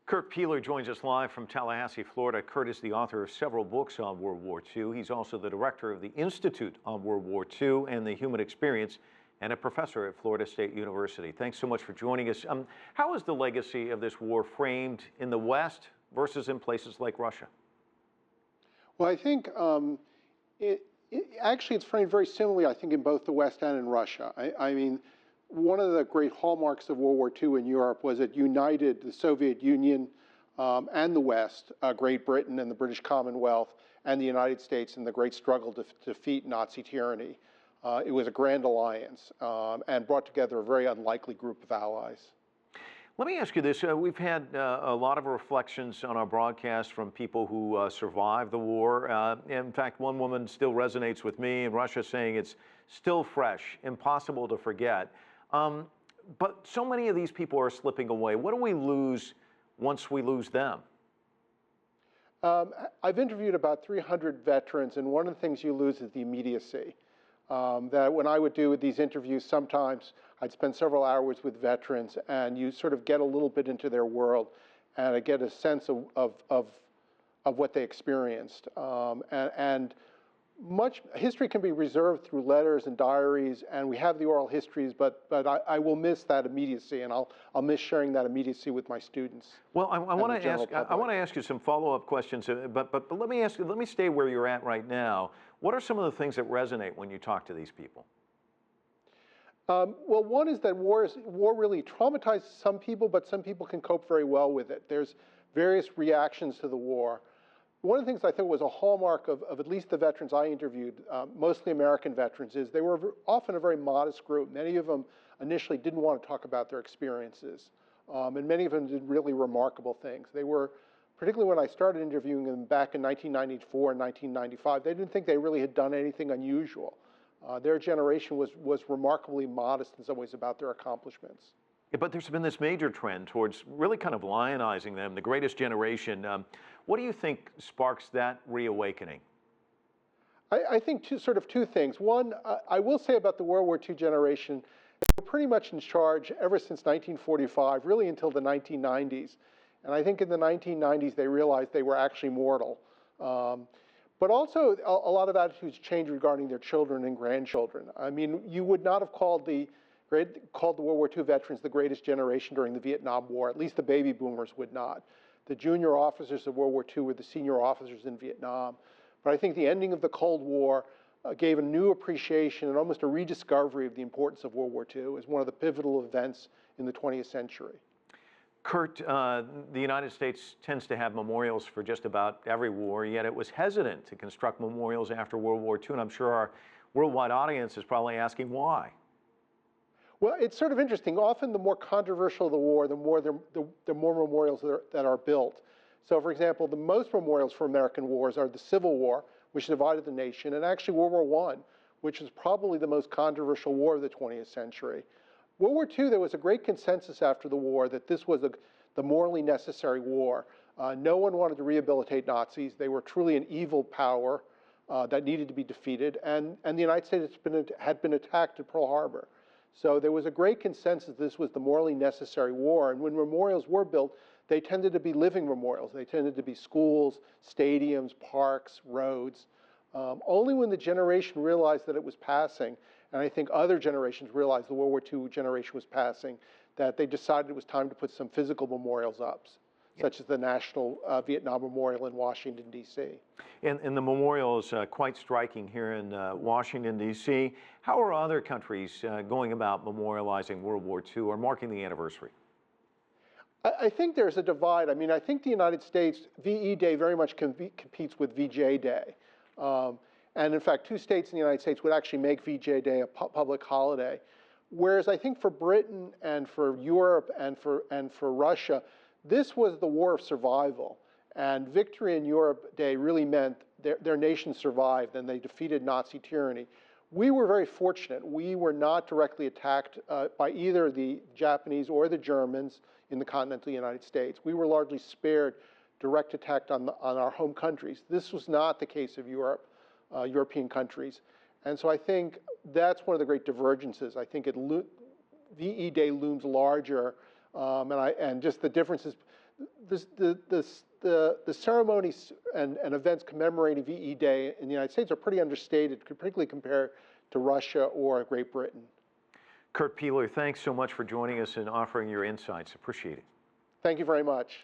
Kurt Piehler joins us live from Tallahassee, Florida. Kurt is the author of several books on World War II. He's also the director of the Institute on World War II and the Human Experience and a professor at Florida State University. Thanks so much for joining us. How is the legacy of this war framed in the West versus in places like Russia? Well, I think actually it's framed very similarly, I think, in both the West and in Russia. I mean, one of the great hallmarks of World War II in Europe was it united the Soviet Union and the West, Great Britain and the British Commonwealth, and the United States in the great struggle to defeat Nazi tyranny. It was a grand alliance and brought together a very unlikely group of allies. Let me ask you this. We've had a lot of reflections on our broadcast from people who survived the war. In fact, one woman still resonates with me in Russia, saying it's still fresh, impossible to forget. But so many of these people are slipping away. What do we lose once we lose them? I've interviewed about 300 veterans, and one of the things you lose is the immediacy. That when I would do these interviews, sometimes I'd spend several hours with veterans, and you sort of get a little bit into their world, and I get a sense of what they experienced. And much history can be reserved through letters and diaries, and we have the oral histories, but I will miss that immediacy, and I'll miss sharing that immediacy with my students. Well, I want to ask you some follow-up questions, but let me stay where you're at right now. What are some of the things that resonate when you talk to these people? Well, one is that war really traumatizes some people, but some people can cope very well with it. There's various reactions to the war. One of the things I think was a hallmark of at least the veterans I interviewed, mostly American veterans, is they were often a very modest group. Many of them initially didn't want to talk about their experiences, and many of them did really remarkable things. They were, particularly when I started interviewing them back in 1994 and 1995, they didn't think they really had done anything unusual. Their generation was remarkably modest in some ways about their accomplishments. Yeah, but there's been this major trend towards really kind of lionizing them, the greatest generation. What do you think sparks that reawakening? I think two things. One, I will say about the World War II generation, they were pretty much in charge ever since 1945, really until the 1990s. And I think in the 1990s, they realized they were actually mortal. But also, a lot of attitudes changed regarding their children and grandchildren. I mean, you would not have called the World War II veterans the greatest generation during the Vietnam War. At least the baby boomers would not. The junior officers of World War II were the senior officers in Vietnam. But I think the ending of the Cold War gave a new appreciation and almost a rediscovery of the importance of World War II as one of the pivotal events in the 20th century. Kurt, the United States tends to have memorials for just about every war, yet it was hesitant to construct memorials after World War II, and I'm sure our worldwide audience is probably asking why. Well, it's sort of interesting. Often the more controversial the war, the more memorials that are built. So, for example, the most memorials for American wars are the Civil War, which divided the nation, and actually World War I, which is probably the most controversial war of the 20th century. World War II, there was a great consensus after the war that this was the morally necessary war. No one wanted to rehabilitate Nazis. They were truly an evil power that needed to be defeated, and the United States had been attacked at Pearl Harbor. So there was a great consensus this was the morally necessary war, and when memorials were built, they tended to be living memorials. They tended to be schools, stadiums, parks, roads. Only when the generation realized that it was passing, and I think other generations realized the World War II generation was passing, that they decided it was time to put some physical memorials up, such as the National Vietnam Memorial in Washington, D.C. And the memorial is quite striking here in Washington, D.C. How are other countries going about memorializing World War II or marking the anniversary? I think there's a divide. I mean, I think the United States, VE Day very much competes with VJ Day. And in fact, 2 states in the United States would actually make VJ Day a public holiday. Whereas I think for Britain and for Europe and for Russia, this was the war of survival. And victory in Europe Day really meant their nation survived and they defeated Nazi tyranny. We were very fortunate. We were not directly attacked by either the Japanese or the Germans in the continental United States. We were largely spared direct attack on our home countries. This was not the case of Europe, European countries. And so I think that's one of the great divergences. I think VE Day looms larger, and just the differences. the ceremonies and events commemorating VE Day in the United States are pretty understated, particularly compared to Russia or Great Britain. Kurt Piehler, thanks so much for joining us and offering your insights. Appreciate it. Thank you very much.